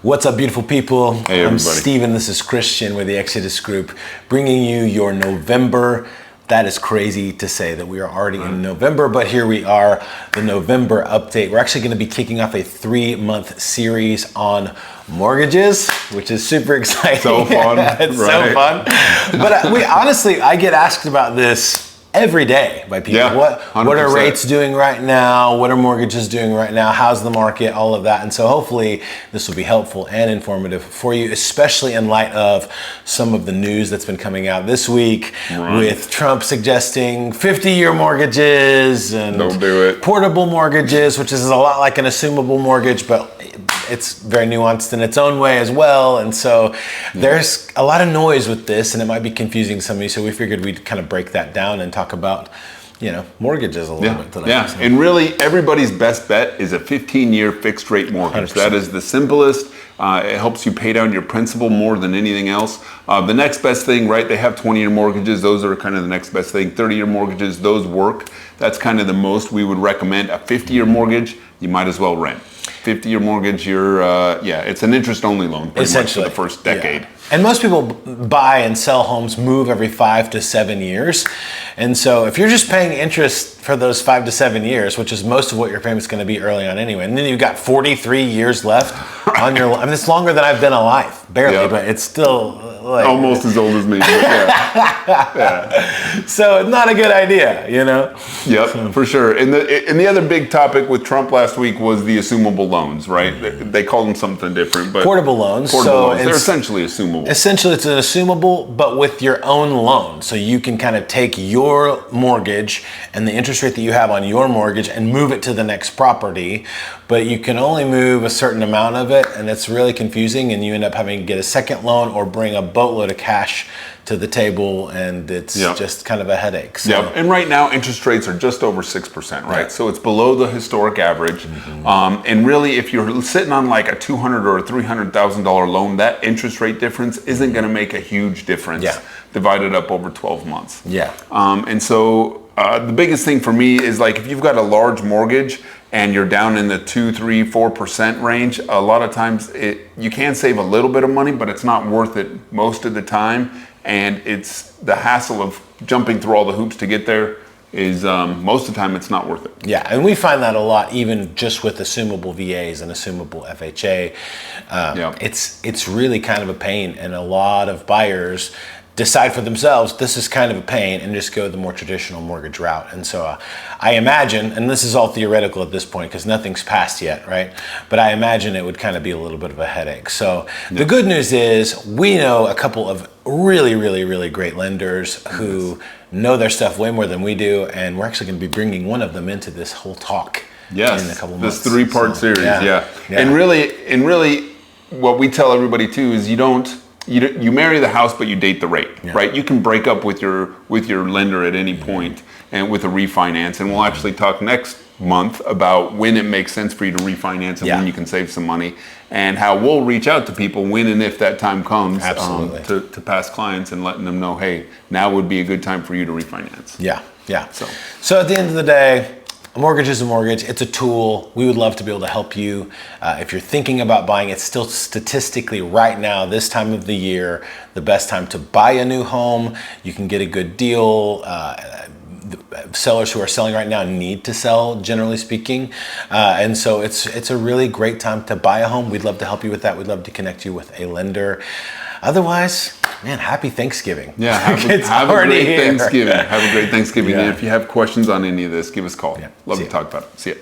What's up, beautiful people? Hey, everybody. I'm Steven. This is Christian with the Exodus Group, bringing you your November. That is crazy to say that we are already in November, but here we are, the November update. We're actually going to be kicking off a 3-month series on mortgages, which is super exciting. So fun. It's so fun. But I get asked about this every day by people. Yeah, what are 100%. rates doing right now? What are mortgages doing right now? How's the market? All of that. And so hopefully this will be helpful and informative for you, especially in light of some of the news that's been coming out this week with Trump suggesting 50-year mortgages and Don't do it. portable mortgages, which is a lot like an assumable mortgage, but it's very nuanced in its own way as well. And so there's a lot of noise with this, and it might be confusing to some of you. So we figured we'd kind of break that down and talk about, mortgages a little bit today. Yeah, So. and really everybody's best bet is a 15-year fixed rate mortgage. 100%. That is the simplest. It helps you pay down your principal more than anything else. The next best thing, right, they have 20-year mortgages. Those are kind of the next best thing. 30-year mortgages, those work. That's kind of the most we would recommend. A 50-year mortgage, you might as well rent. 50-year mortgage, it's an interest-only loan pretty much for the first decade. Yeah. And most people buy and sell homes, move every 5 to 7 years. And so if you're just paying interest for those 5 to 7 years, which is most of what your payment's going to be early on anyway, and then you've got 43 years left on your, it's longer than I've been alive, barely, but it's still like almost as old as me. But yeah. So not a good idea, Yep, for sure. And the other big topic with Trump last week was the assumable loans, right? They call them something different, but portable loans. They're essentially assumable. Essentially, it's an assumable, but with your own loan. So you can kind of take your mortgage and the interest rate that you have on your mortgage and move it to the next property, but you can only move a certain amount of it, and it's really confusing, and you end up having to get a second loan or bring a boatload of cash to the table, and it's just kind of a headache. So. Yep. And right now, interest rates are just over 6%, right? So it's below the historic average. And really, if you're sitting on like a $200,000 or a $300,000 loan, that interest rate difference isn't going to make a huge difference divided up over 12 months. Yeah. And so the biggest thing for me is like if you've got a large mortgage and you're down in the 2, 3, 4% range, a lot of times you can save a little bit of money, but it's not worth it most of the time. And it's the hassle of jumping through all the hoops to get there is most of the time it's not worth it. Yeah, and we find that a lot, even just with assumable VAs and assumable FHA. It's really kind of a pain, and a lot of buyers decide for themselves, this is kind of a pain, and just go the more traditional mortgage route. And so I imagine, and this is all theoretical at this point because nothing's passed yet, right? But I imagine it would kind of be a little bit of a headache. So the good news is we know a couple of really, really, really great lenders who know their stuff way more than we do, and we're actually going to be bringing one of them into this whole talk in a couple months. This 3-part series, And really, what we tell everybody too is you marry the house, but you date the rate, right? You can break up with your lender at any point and with a refinance. And we'll actually talk next month about when it makes sense for you to refinance and when you can save some money, and how we'll reach out to people when and if that time comes to past clients and letting them know, hey, now would be a good time for you to refinance. Yeah. So at the end of the day, a mortgage is a mortgage. It's a tool. We would love to be able to help you. If you're thinking about buying, it's still statistically right now, this time of the year, the best time to buy a new home. You can get a good deal. Sellers who are selling right now need to sell, generally speaking. And so it's a really great time to buy a home. We'd love to help you with that. We'd love to connect you with a lender. Otherwise, man, happy Thanksgiving. Yeah, have a great Thanksgiving. Have a great Thanksgiving. And if you have questions on any of this, give us a call. Love to talk about it. See ya.